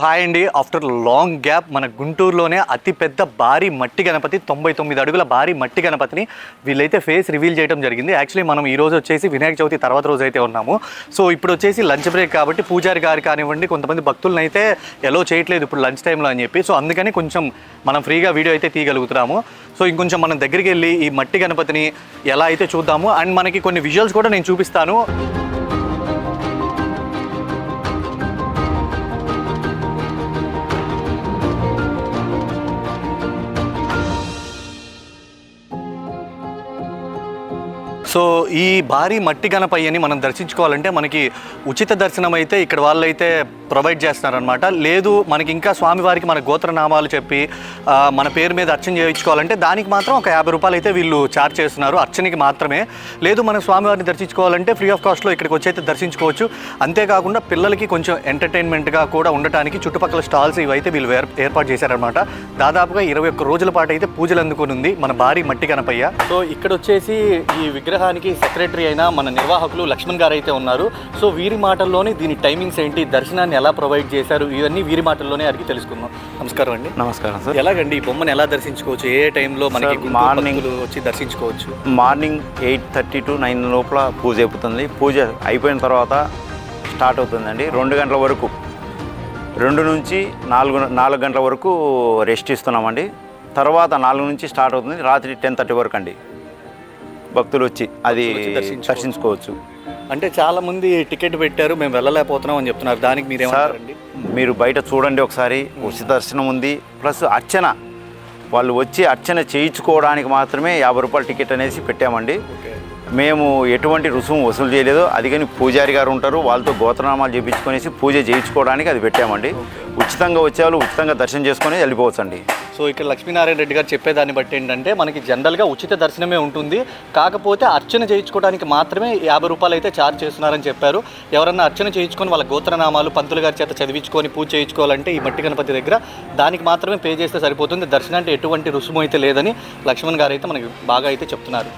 Hi అండి. After long gap మన గుంటూరులోనే అతిపెద్ద భారీ మట్టి గణపతి 99 అడుగుల భారీ మట్టి గణపతిని వీళ్ళైతే ఫేస్ రివీల్ చేయడం జరిగింది. యాక్చువల్లీ మనం ఈ రోజు వచ్చేసి వినాయక చవితి తర్వాత రోజు అయితే ఉన్నాము. సో ఇప్పుడు వచ్చేసి లంచ్ బ్రేక్ కాబట్టి పూజారి గారు కానివ్వండి కొంతమంది భక్తులను అయితే ఎలో చేయట్లేదు ఇప్పుడు లంచ్ టైంలో అని చెప్పి. సో అందుకని కొంచెం మనం ఫ్రీగా వీడియో అయితే తీయగలుగుతున్నాము. సో ఇంకొంచెం మనం దగ్గరికి వెళ్ళి ఈ మట్టి గణపతిని ఎలా అయితే చూద్దాము. అండ్ మనకి కొన్ని విజువల్స్ కూడా నేను చూపిస్తాను. సో ఈ భారీ మట్టి గణపయ్యని మనం దర్శించుకోవాలంటే మనకి ఉచిత దర్శనం అయితే ఇక్కడ వాళ్ళైతే ప్రొవైడ్ చేస్తున్నారనమాట. లేదు మనకి ఇంకా స్వామివారికి మన గోత్రనామాలు చెప్పి మన పేరు మీద అర్చన చేయించుకోవాలంటే దానికి మాత్రం ఒక 50 రూపాయలు అయితే వీళ్ళు ఛార్జ్ చేస్తున్నారు అర్చనకి మాత్రమే. లేదు మనం స్వామివారిని దర్శించుకోవాలంటే ఫ్రీ ఆఫ్ కాస్ట్లో ఇక్కడికి వచ్చి అయితే దర్శించుకోవచ్చు. అంతేకాకుండా పిల్లలకి కొంచెం ఎంటర్టైన్మెంట్గా కూడా ఉండటానికి చుట్టుపక్కల స్టాల్స్ ఇవైతే వీళ్ళు ఏర్పాటు చేశారనమాట. దాదాపుగా 21 రోజుల పాటు అయితే పూజలు అందుకుని మన భారీ మట్టి గణపయ్య. సో ఇక్కడ వచ్చేసి ఈ విగ్రహానికి సెక్రటరీ అయిన మన నిర్వాహకులు లక్ష్మణ్ గారు అయితే ఉన్నారు. సో వీరి మాటల్లోనే దీని టైమింగ్స్ ఏంటి, దర్శనాన్ని ఎలా ప్రొవైడ్ చేశారు, ఇవన్నీ వీరి మాటల్లోనే అడిగి తెలుసుకుందాం. నమస్కారం అండి. నమస్కారం సార్. ఎలాగండి ఈ బొమ్మను ఎలా దర్శించుకోవచ్చు, ఏ టైంలో మనకి మార్నింగ్ వచ్చి దర్శించుకోవచ్చు? మార్నింగ్ 8:30 to 9 లోపల పూజ అయిపోతుంది. పూజ అయిపోయిన తర్వాత స్టార్ట్ అవుతుందండి 2 గంటల వరకు. 2 నుంచి 4 గంటల వరకు రెస్ట్ ఇస్తున్నామండి. తర్వాత 4 నుంచి స్టార్ట్ అవుతుంది, రాత్రి 10:30 వరకు అండి భక్తులు వచ్చి అది దర్శించుకోవచ్చు. అంటే చాలా మంది టికెట్ పెట్టారు మేము వెళ్ళలేకపోతున్నాం అని చెప్తున్నారు, దానికి మీరేమంటారండి? మీరు బయట చూడండి ఒకసారి, ఉచిత దర్శనం ఉంది. ప్లస్ అర్చన, వాళ్ళు వచ్చి అర్చన చేయించుకోవడానికి మాత్రమే 50 రూపాయల టికెట్ అనేసి పెట్టామండి. మేము ఎటువంటి రుసుము వసూలు చేయలేదు. అది కానీ పూజారి గారు ఉంటారు, వాళ్ళతో గోత్రనామాలు చేయించుకొనేసి పూజ చేయించుకోవడానికి అది పెట్టామండి. ఉచితంగా వచ్చేవాళ్ళు ఉచితంగా దర్శనం చేసుకొని వెళ్ళిపోవచ్చు అండి. సో ఇక్కడ లక్ష్మీనారాయణ రెడ్డి గారు చెప్పేదాన్ని బట్టి ఏంటంటే మనకి జనరల్గా ఉచిత దర్శనమే ఉంటుంది, కాకపోతే అర్చన చేయించుకోవడానికి మాత్రమే 50 రూపాయలు అయితే ఛార్జ్ చేస్తున్నారని చెప్పారు. ఎవరన్నా అర్చన చేయించుకొని వాళ్ళ గోత్రనామాలు పంతులు గారి చేత చదివించుకొని పూజ చేయించుకోవాలంటే ఈ మట్టి గణపతి దగ్గర దానికి మాత్రమే పే చేస్తే సరిపోతుంది. దర్శనానికి ఎటువంటి రుసుము అయితే లేదని లక్ష్మణ్ గారు అయితే మనకి బాగా అయితే చెప్తున్నారు.